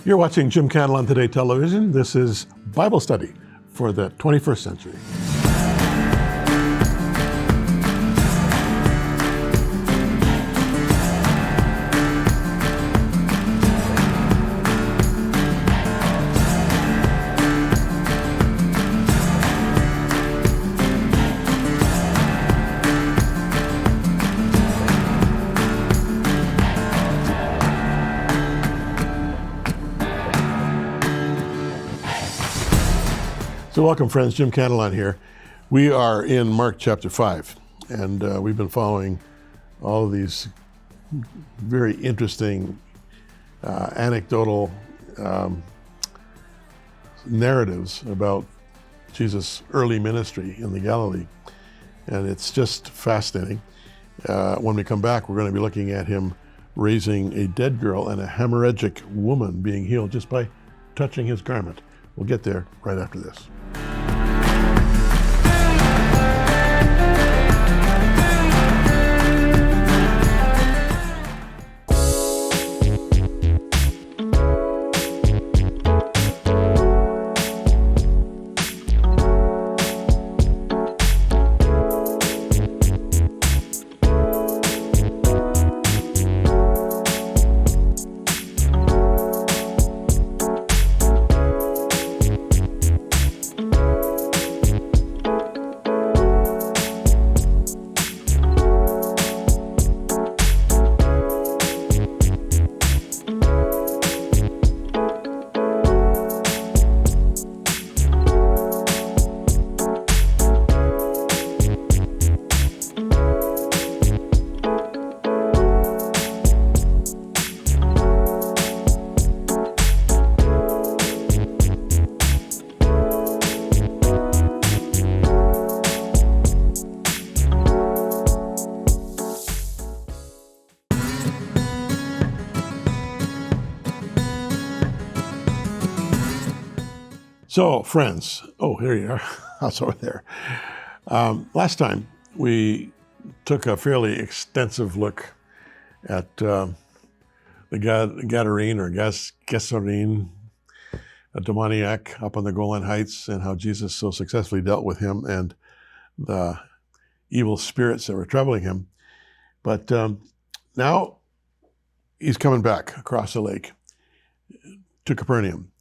You're watching Jim Cantelon Today television. This is Bible study for the 21st century. So welcome, friends. Jim Cantelon here. We are in Mark chapter 5, and we've been following all of these very interesting anecdotal narratives about Jesus' early ministry in the Galilee, and it's just fascinating. When we come back, we're going to be looking at him raising a dead girl and a hemorrhagic woman being healed just by touching his garment. We'll get there right after this. So, friends, here you are. That's over there. Last time, we took a fairly extensive look at the Gadarene or Gesarene, a demoniac up on the Golan Heights, and how Jesus so successfully dealt with him and the evil spirits that were troubling him. But now he's coming back across the lake to Capernaum.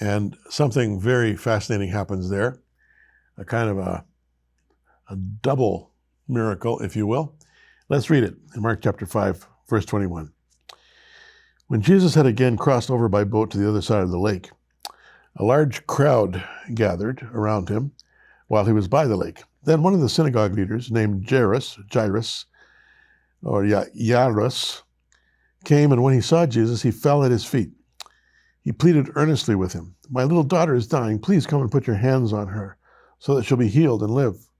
And something very fascinating happens there, a kind of a double miracle, if you will. Let's read it in Mark chapter 5, verse 21. When Jesus had again crossed over by boat to the other side of the lake, a large crowd gathered around him while he was by the lake. Then one of the synagogue leaders named Jairus, came, and when he saw Jesus, he fell at his feet. He pleaded earnestly with him, "My little daughter is dying. Please come and put your hands on her so that she'll be healed and live."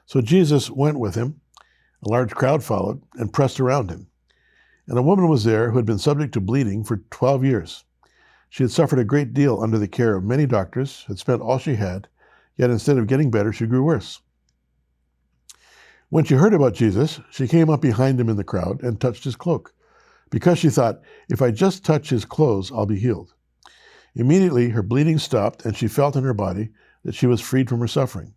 So Jesus went with him. A large crowd followed and pressed around him. And a woman was there who had been subject to bleeding for 12 years. She had suffered a great deal under the care of many doctors, had spent all she had, yet instead of getting better, she grew worse. When she heard about Jesus, she came up behind him in the crowd and touched his cloak, because she thought, "If I just touch his clothes, I'll be healed." Immediately, her bleeding stopped, and she felt in her body that she was freed from her suffering.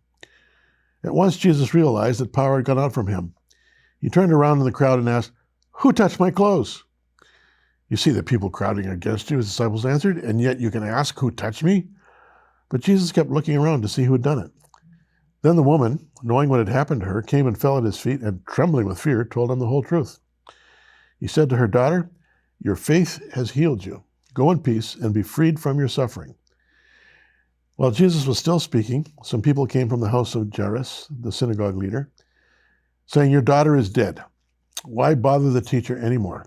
At once, Jesus realized that power had gone out from him. He turned around in the crowd and asked, "Who touched my clothes?" "You see the people crowding against you," his disciples answered, "and yet you can ask, 'Who touched me?'" But Jesus kept looking around to see who had done it. Then the woman, knowing what had happened to her, came and fell at his feet, and trembling with fear, told him the whole truth. He said to her, "Daughter, your faith has healed you. Go in peace and be freed from your suffering." While Jesus was still speaking, some people came from the house of Jairus, the synagogue leader, saying, "Your daughter is dead. Why bother the teacher anymore?"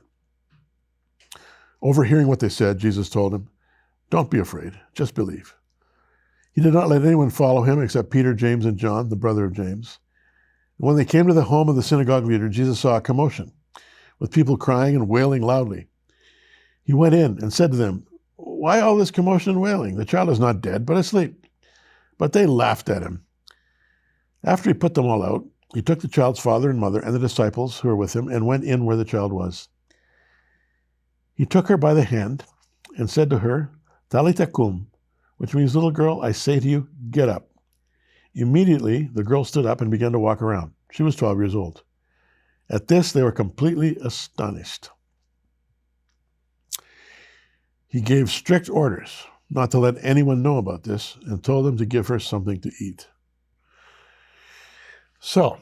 Overhearing what they said, Jesus told him, "Don't be afraid, just believe." He did not let anyone follow him except Peter, James, and John, the brother of James. When they came to the home of the synagogue leader, Jesus saw a commotion, with people crying and wailing loudly. He went in and said to them, "Why all this commotion and wailing? The child is not dead, but asleep." But they laughed at him. After he put them all out, he took the child's father and mother and the disciples who were with him and went in where the child was. He took her by the hand and said to her, Talitha cum, which means, little girl, I say to you, get up. Immediately, the girl stood up and began to walk around. She was 12 years old. At this, they were completely astonished. He gave strict orders not to let anyone know about this and told them to give her something to eat. So,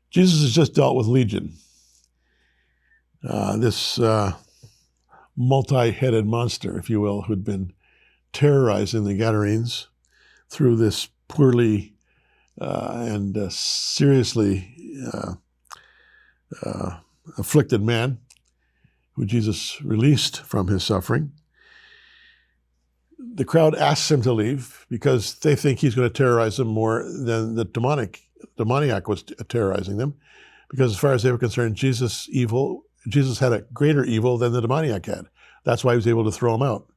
Jesus has just dealt with Legion, this multi-headed monster, if you will, who'd been terrorizing the Gadarenes through this poorly and seriously afflicted man who Jesus released from his suffering. The crowd asks him to leave because they think he's going to terrorize them more than the demoniac was terrorizing them. Because as far as they were concerned, Jesus had a greater evil than the demoniac had. That's why he was able to throw him out.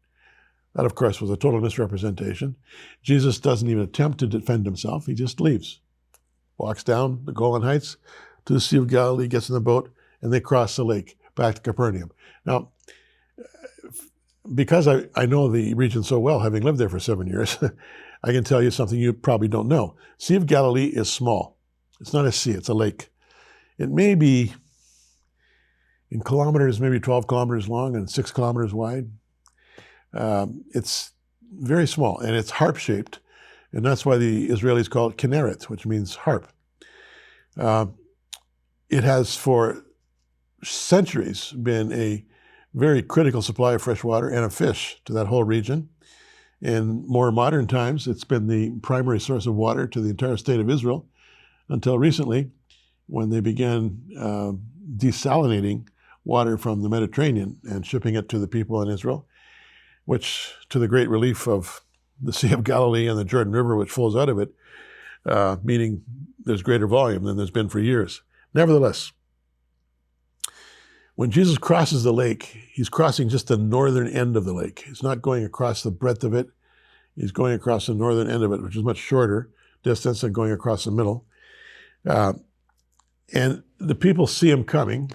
That, of course, was a total misrepresentation. Jesus doesn't even attempt to defend himself. He just leaves, walks down the Golan Heights to the Sea of Galilee, gets in the boat, and they cross the lake back to Capernaum. Now, because I know the region so well, having lived there for 7 years, I can tell you something you probably don't know. Sea of Galilee is small. It's not a sea, it's a lake. It may be, in kilometers, maybe 12 kilometers long and 6 kilometers wide. It's very small, and it's harp-shaped, and that's why the Israelis call it Kinneret, which means harp. It has, for centuries, been a very critical supply of fresh water and of fish to that whole region. In more modern times, it's been the primary source of water to the entire state of Israel until recently, when they began desalinating water from the Mediterranean and shipping it to the people in Israel, which, to the great relief of the Sea of Galilee and the Jordan River, which flows out of it, meaning there's greater volume than there's been for years. Nevertheless, when Jesus crosses the lake, he's crossing just the northern end of the lake. He's not going across the breadth of it. He's going across the northern end of it, which is much shorter distance than going across the middle. And the people see him coming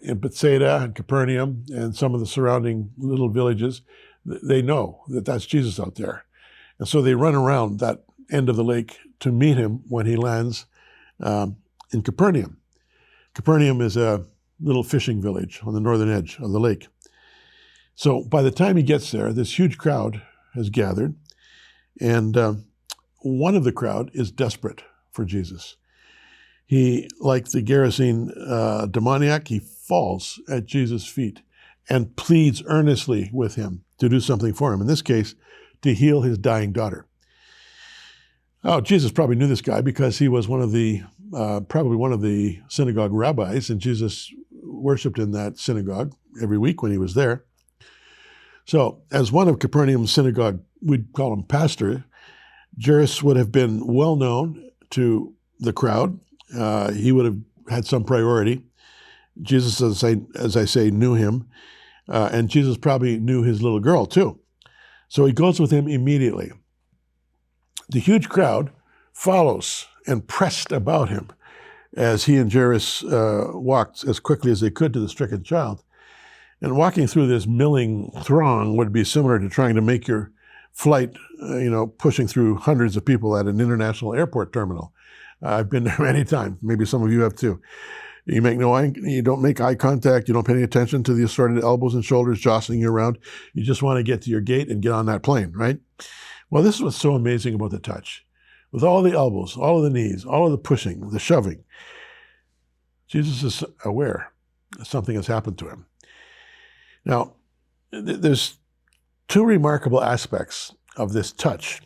in Bethsaida and Capernaum and some of the surrounding little villages. They know that that's Jesus out there. And so they run around that end of the lake to meet him when he lands in Capernaum. Capernaum is a little fishing village on the northern edge of the lake. So by the time he gets there, this huge crowd has gathered, and one of the crowd is desperate for Jesus. He, like the Gerasene demoniac, he falls at Jesus' feet and pleads earnestly with him to do something for him, in this case, to heal his dying daughter. Oh, Jesus probably knew this guy because he was probably one of the synagogue rabbis, and Jesus worshiped in that synagogue every week when he was there. So, as one of Capernaum's synagogue, we'd call him pastor, Jairus would have been well known to the crowd. He would have had some priority. Jesus, as I say, knew him, and Jesus probably knew his little girl too. So he goes with him immediately. The huge crowd follows and pressed about him as he and Jairus walked as quickly as they could to the stricken child. And walking through this milling throng would be similar to trying to make your flight, pushing through hundreds of people at an international airport terminal. I've been there many times. Maybe some of you have too. You don't make eye contact. You don't pay any attention to the assorted elbows and shoulders jostling you around. You just want to get to your gate and get on that plane, right? Well, this is what's so amazing about the touch. With all the elbows, all of the knees, all of the pushing, the shoving, Jesus is aware that something has happened to him. Now, there's two remarkable aspects of this touch,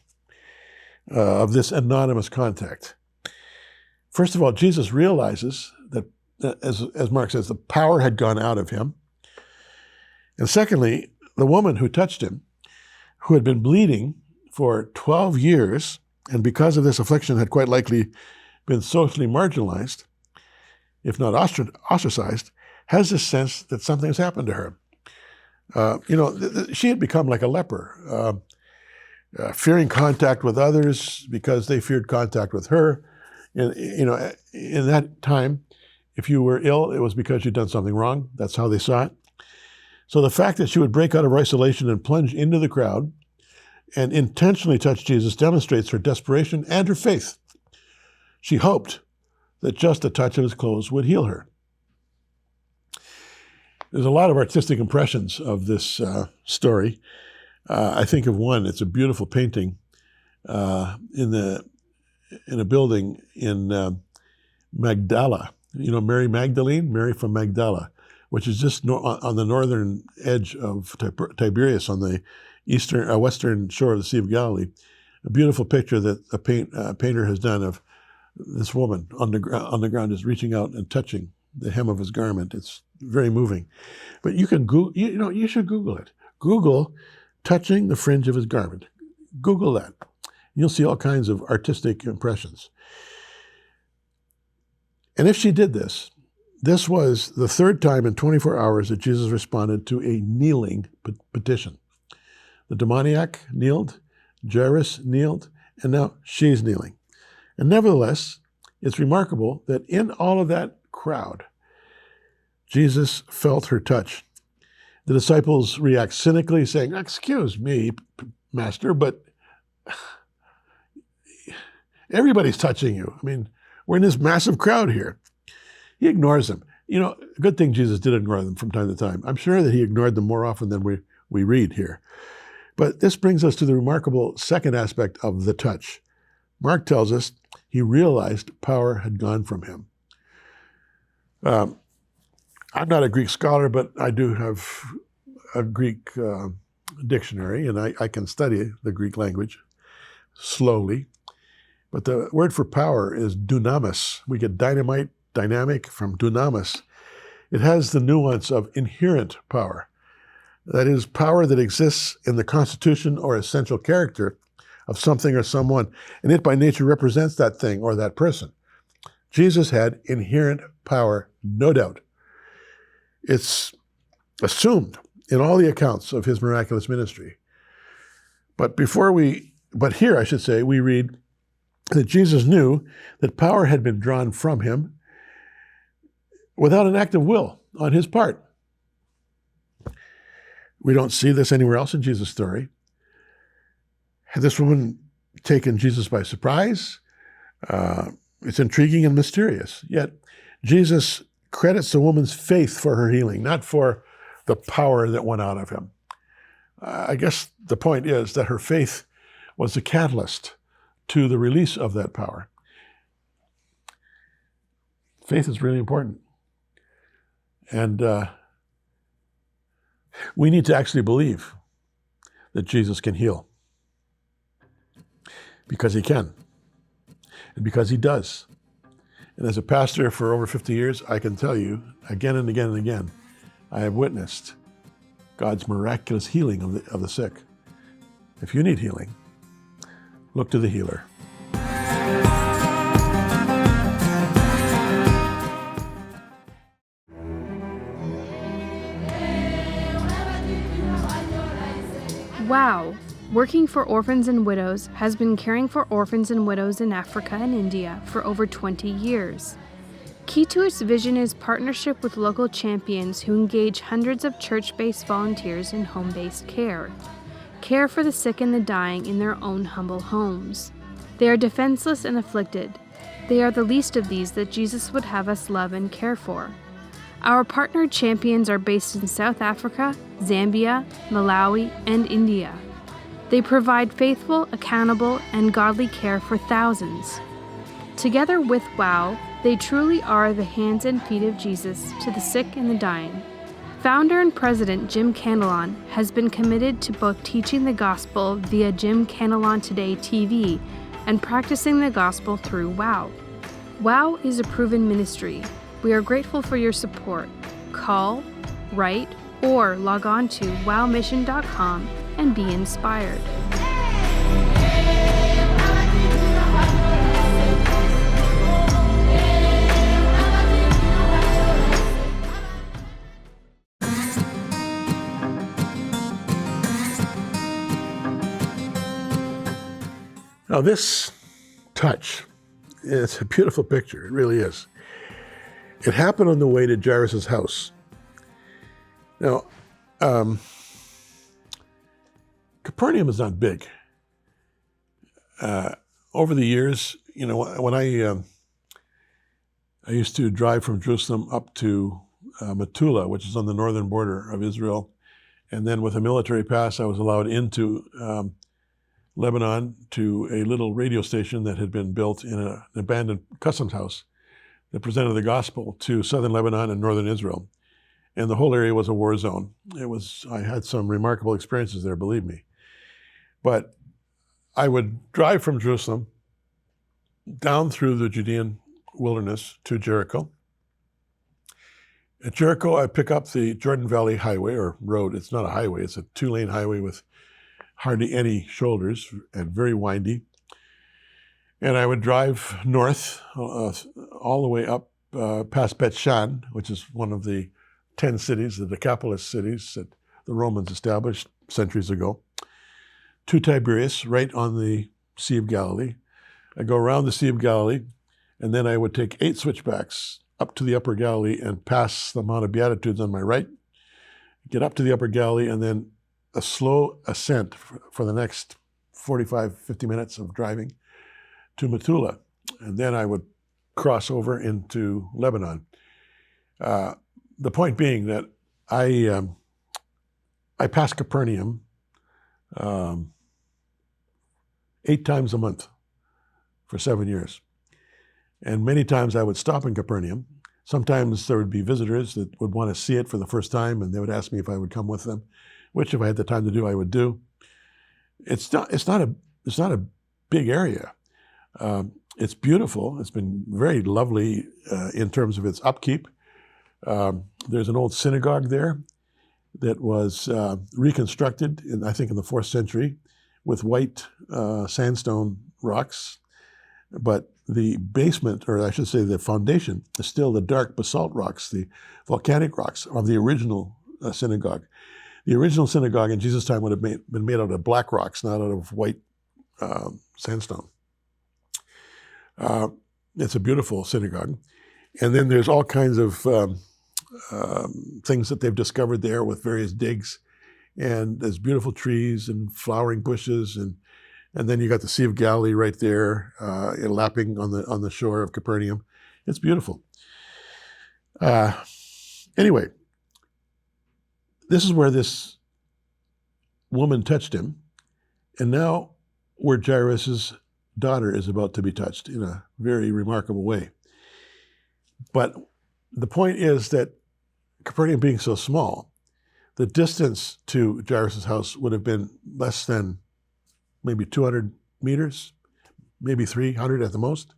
of this anonymous contact. First of all, Jesus realizes that, as Mark says, the power had gone out of him. And secondly, the woman who touched him, who had been bleeding for 12 years, and because of this affliction had quite likely been socially marginalized, if not ostracized, has this sense that something has happened to her. She had become like a leper, fearing contact with others because they feared contact with her. And, in that time, if you were ill, it was because you'd done something wrong. That's how they saw it. So the fact that she would break out of isolation and plunge into the crowd and intentionally touch Jesus demonstrates her desperation and her faith. She hoped that just a touch of his clothes would heal her. There's a lot of artistic impressions of this story. I think of one. It's a beautiful painting in a building in Magdala. You know, Mary Magdalene, Mary from Magdala, which is just on the northern edge of Tiberias on the western shore of the Sea of Galilee. A beautiful picture that a painter has done of this woman on the ground, just reaching out and touching the hem of his garment. It's very moving. But you can you should Google it. Google touching the fringe of his garment. Google that. You'll see all kinds of artistic impressions. And if she did this, this was the third time in 24 hours that Jesus responded to a kneeling petition. The demoniac kneeled, Jairus kneeled, and now she's kneeling. And nevertheless, it's remarkable that in all of that crowd, Jesus felt her touch. The disciples react cynically, saying, "Excuse me, Master, but everybody's touching you. I mean, we're in this massive crowd here." He ignores them. You know, a good thing Jesus did ignore them from time to time. I'm sure that he ignored them more often than we read here. But this brings us to the remarkable second aspect of the touch. Mark tells us he realized power had gone from him. I'm not a Greek scholar, but I do have a Greek dictionary, and I can study the Greek language slowly. But the word for power is dunamis. We get dynamic from dunamis. It has the nuance of inherent power. That is, power that exists in the constitution or essential character of something or someone, and it by nature represents that thing or that person. Jesus had inherent power, no doubt. It's assumed in all the accounts of his miraculous ministry. But here, I should say, we read that Jesus knew that power had been drawn from him without an act of will on his part. We don't see this anywhere else in Jesus' story. Had this woman taken Jesus by surprise? It's intriguing and mysterious. Yet Jesus credits the woman's faith for her healing, not for the power that went out of him. I guess the point is that her faith was the catalyst to the release of that power. Faith is really important. And we need to actually believe that Jesus can heal. Because he can. And because he does. And as a pastor for over 50 years, I can tell you again and again and again, I have witnessed God's miraculous healing of the sick. If you need healing, look to the healer. Wow! Working for Orphans and Widows has been caring for orphans and widows in Africa and India for over 20 years. Key to its vision is partnership with local champions who engage hundreds of church-based volunteers in home-based care. Care for the sick and the dying in their own humble homes. They are defenseless and afflicted. They are the least of these that Jesus would have us love and care for. Our partnered champions are based in South Africa, Zambia, Malawi, and India. They provide faithful, accountable, and godly care for thousands. Together with WOW, they truly are the hands and feet of Jesus to the sick and the dying. Founder and President Jim Cantelon has been committed to both teaching the gospel via Jim Cantelon Today TV and practicing the gospel through WOW. WOW is a proven ministry. We are grateful for your support. Call, write, or log on to wowmission.com and be inspired. Now this touch, it's a beautiful picture, it really is. It happened on the way to Jairus' house. Now, um, Capernaum is not big. Over the years, when I used to drive from Jerusalem up to Metula, which is on the northern border of Israel, and then with a military pass, I was allowed into Lebanon to a little radio station that had been built in an abandoned customs house that presented the gospel to southern Lebanon and northern Israel. And the whole area was a war zone. I had some remarkable experiences there, believe me. But I would drive from Jerusalem down through the Judean wilderness to Jericho. At Jericho, I pick up the Jordan Valley Highway, or road. It's not a highway, it's a 2-lane highway with hardly any shoulders and very windy. And I would drive north all the way up past Bet Shan, which is one of the 10 cities, the Decapolis cities that the Romans established centuries ago, to Tiberias, right on the Sea of Galilee. I go around the Sea of Galilee, and then I would take 8 switchbacks up to the Upper Galilee and pass the Mount of Beatitudes on my right, get up to the Upper Galilee, and then a slow ascent for the next 45, 50 minutes of driving to Metula. And then I would cross over into Lebanon. The point being that I passed Capernaum 8 times a month for 7 years. And many times I would stop in Capernaum. Sometimes there would be visitors that would want to see it for the first time, and they would ask me if I would come with them, which if I had the time to do, I would do. It's not a big area. It's beautiful. It's been very lovely in terms of its upkeep. There's an old synagogue there that was reconstructed, I think in the 4th century, with white sandstone rocks. But the basement, or I should say the foundation, is still the dark basalt rocks, the volcanic rocks of the original synagogue. The original synagogue in Jesus' time would have been made out of black rocks, not out of white sandstone. It's a beautiful synagogue. And then there's all kinds of things that they've discovered there with various digs. And there's beautiful trees and flowering bushes. And then you got the Sea of Galilee right there, lapping on the shore of Capernaum. It's beautiful. Anyway, this is where this woman touched him. And now where Jairus' daughter is about to be touched in a very remarkable way. But the point is that Capernaum being so small, the distance to Jairus' house would have been less than maybe 200 meters, maybe 300 at the most.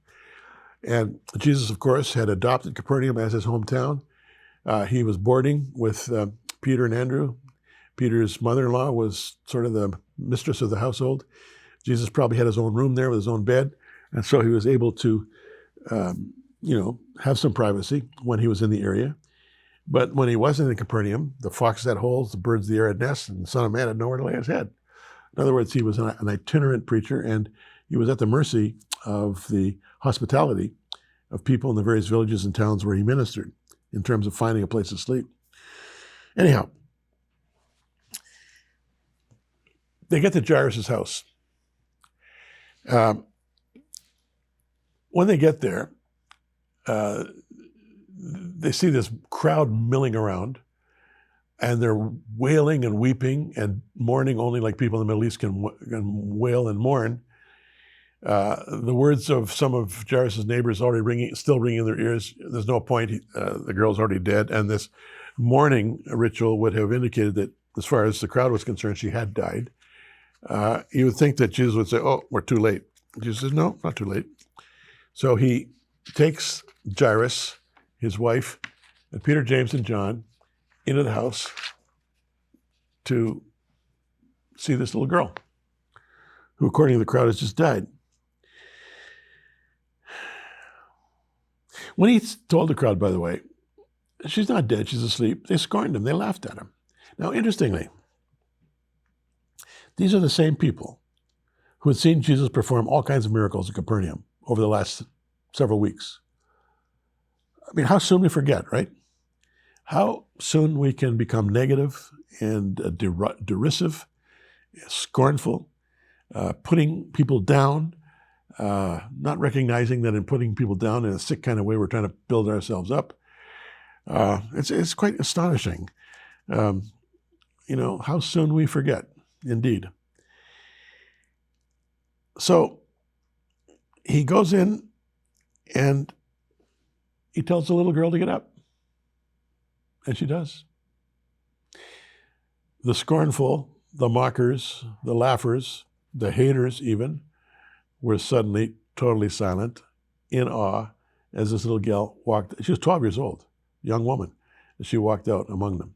And Jesus, of course, had adopted Capernaum as his hometown. He was boarding with Peter and Andrew. Peter's mother-in-law was sort of the mistress of the household. Jesus probably had his own room there with his own bed. And so he was able to, have some privacy when he was in the area. But when he wasn't in Capernaum, the foxes had holes, the birds of the air had nests, and the Son of Man had nowhere to lay his head. In other words, he was an itinerant preacher, and he was at the mercy of the hospitality of people in the various villages and towns where he ministered in terms of finding a place to sleep. Anyhow, they get to Jairus' house. When they get there, they see this crowd milling around, and they're wailing and weeping and mourning only like people in the Middle East can wail and mourn. The words of some of Jairus' neighbors still ringing in their ears. There's no point. The girl's already dead. And this mourning ritual would have indicated that as far as the crowd was concerned, she had died. You would think that Jesus would say, "Oh, we're too late." Jesus says, "No, not too late." So he takes Jairus, his wife, and Peter, James, and John into the house to see this little girl, who, according to the crowd, has just died. When he told the crowd, by the way, she's not dead, she's asleep, they scorned him, they laughed at him. Now, interestingly, these are the same people who had seen Jesus perform all kinds of miracles at Capernaum over the last several weeks. I mean, how soon we forget, right? How soon we can become negative and derisive, scornful, putting people down, not recognizing that in putting people down in a sick kind of way, we're trying to build ourselves up. It's quite astonishing, how soon we forget, indeed. So he goes in and he tells the little girl to get up. And she does. The scornful, the mockers, the laughers, the haters even, were suddenly totally silent, in awe, as this little gal walked. She was 12 years old, young woman, and she walked out among them.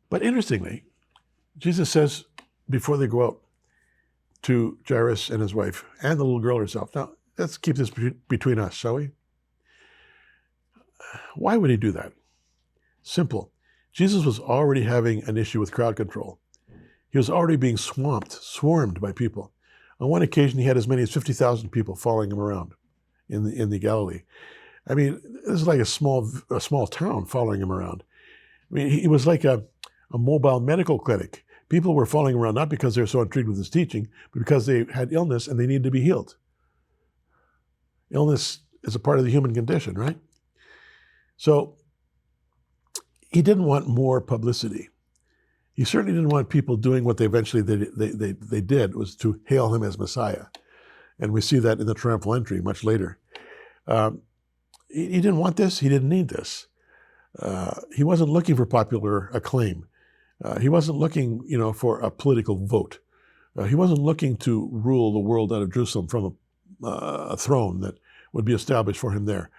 But interestingly, Jesus says before they go out to Jairus and his wife and the little girl herself, now let's keep this between us, shall we? Why would he do that? Simple. Jesus was already having an issue with crowd control. He was already being swarmed by people. On one occasion, he had as many as 50,000 people following him around in the Galilee. I mean, this is like a small town following him around. I mean, he was like a mobile medical clinic. People were following him around not because they were so intrigued with his teaching, but because they had illness and they needed to be healed. Illness is a part of the human condition, right? So he didn't want more publicity. He certainly didn't want people doing what they eventually they did, was to hail him as Messiah. And we see that in the triumphal entry much later. He didn't want this. He didn't need this. He wasn't looking for popular acclaim. He wasn't looking, for a political vote. He wasn't looking to rule the world out of Jerusalem from a throne that would be established for him there.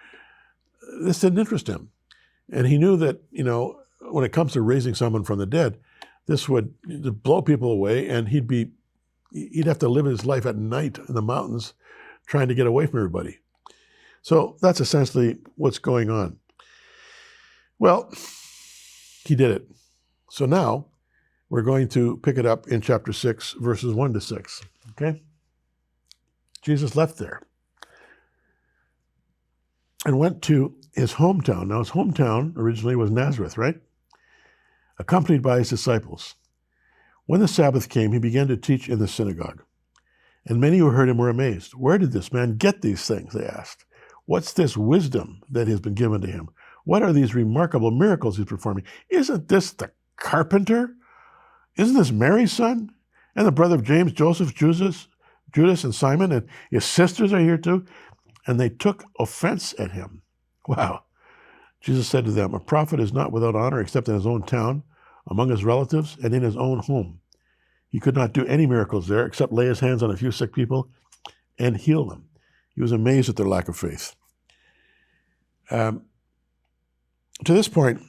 This didn't interest him. And he knew that, when it comes to raising someone from the dead, this would blow people away, and he'd have to live his life at night in the mountains trying to get away from everybody. So that's essentially what's going on. Well, he did it. So now we're going to pick it up in chapter 6, verses 1 to 6. Okay? Jesus left there and went to his hometown. Now, his hometown originally was Nazareth, right? Accompanied by his disciples. When the Sabbath came, he began to teach in the synagogue. And many who heard him were amazed. Where did this man get these things, they asked. What's this wisdom that has been given to him? What are these remarkable miracles he's performing? Isn't this the carpenter? Isn't this Mary's son? And the brother of James, Joseph, Judas, and Simon, and his sisters are here too? And they took offense at him. Wow. Jesus said to them, a prophet is not without honor except in his own town, among his relatives, and in his own home. He could not do any miracles there except lay his hands on a few sick people and heal them. He was amazed at their lack of faith. To this point,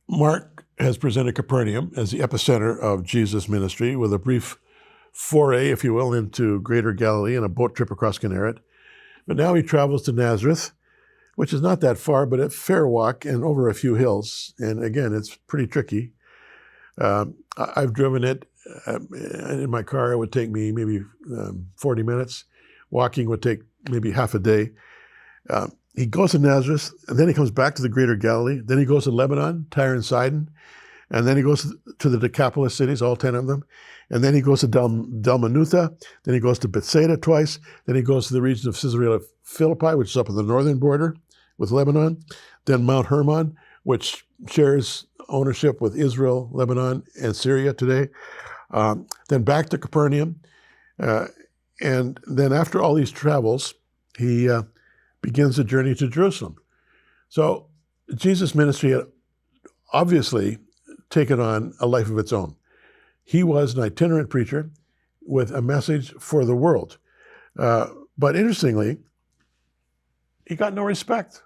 Mark has presented Capernaum as the epicenter of Jesus' ministry, with a brief foray, if you will, into greater Galilee and a boat trip across Kinneret. But now he travels to Nazareth, which is not that far, but a fair walk and over a few hills. And again, it's pretty tricky. I've driven it. In my car, it would take me maybe 40 minutes. Walking would take maybe half a day. He goes to Nazareth, and then he comes back to the greater Galilee. Then he goes to Lebanon, Tyre and Sidon. And then he goes to the Decapolis cities, all 10 of them. And then he goes to Dalmanutha. Then he goes to Bethsaida twice. Then he goes to the region of Caesarea Philippi, which is up on the northern border with Lebanon. Then Mount Hermon, which shares ownership with Israel, Lebanon, and Syria today. Then back to Capernaum. And then after all these travels, he begins the journey to Jerusalem. So Jesus' ministry had obviously taken on a life of its own. He was an itinerant preacher with a message for the world. But interestingly, he got no respect.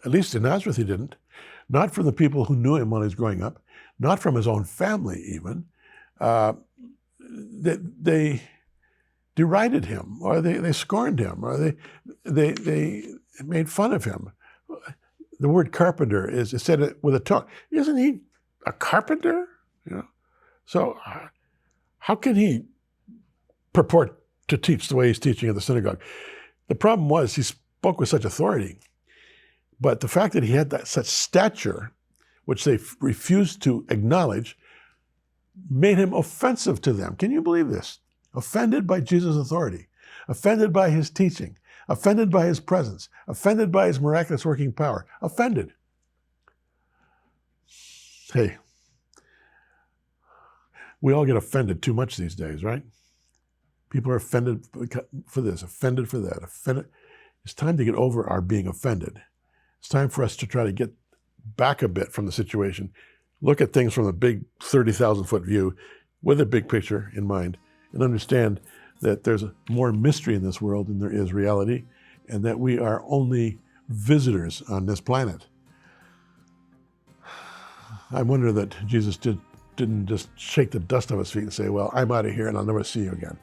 At least in Nazareth he didn't. Not from the people who knew him when he was growing up, not from his own family even. They derided him, or they scorned him, or they made fun of him. The word carpenter is said with a tongue. Isn't he a carpenter? So how can he purport to teach the way he's teaching at the synagogue? The problem was he spoke with such authority. But the fact that he had such stature, which they refused to acknowledge, made him offensive to them. Can you believe this? Offended by Jesus' authority, offended by his teaching, offended by his presence, offended by his miraculous working power, offended. Hey, we all get offended too much these days, right? People are offended for this, offended for that, offended. It's time to get over our being offended. It's time for us to try to get back a bit from the situation, look at things from a big 30,000-foot view with a big picture in mind, and understand that there's more mystery in this world than there is reality, and that we are only visitors on this planet. I wonder that Jesus didn't just shake the dust off his feet and say, well, I'm out of here and I'll never see you again.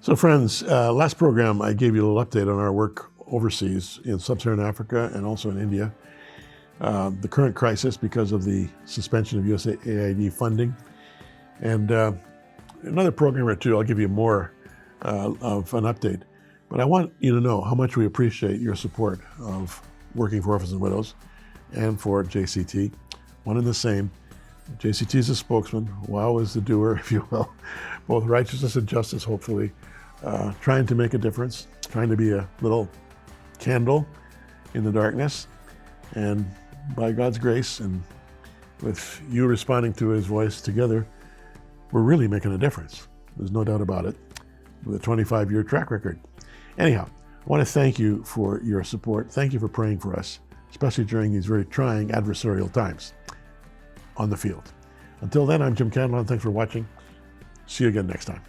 So friends, last program I gave you a little update on our work overseas in sub-Saharan Africa and also in India. The current crisis because of the suspension of USAID funding. And another program or two, I'll give you more of an update. But I want you to know how much we appreciate your support of Working for Orphans and Widows and for JCT. One and the same. JCT is a spokesman, WOW is the doer, if you will. Both righteousness and justice, hopefully. Trying to make a difference, trying to be a little candle in the darkness. And by God's grace and with you responding to his voice together, we're really making a difference. There's no doubt about it, with a 25-year track record. Anyhow, I want to thank you for your support. Thank you for praying for us, especially during these very trying adversarial times on the field. Until then, I'm Jim Cantelon. Thanks for watching. See you again next time.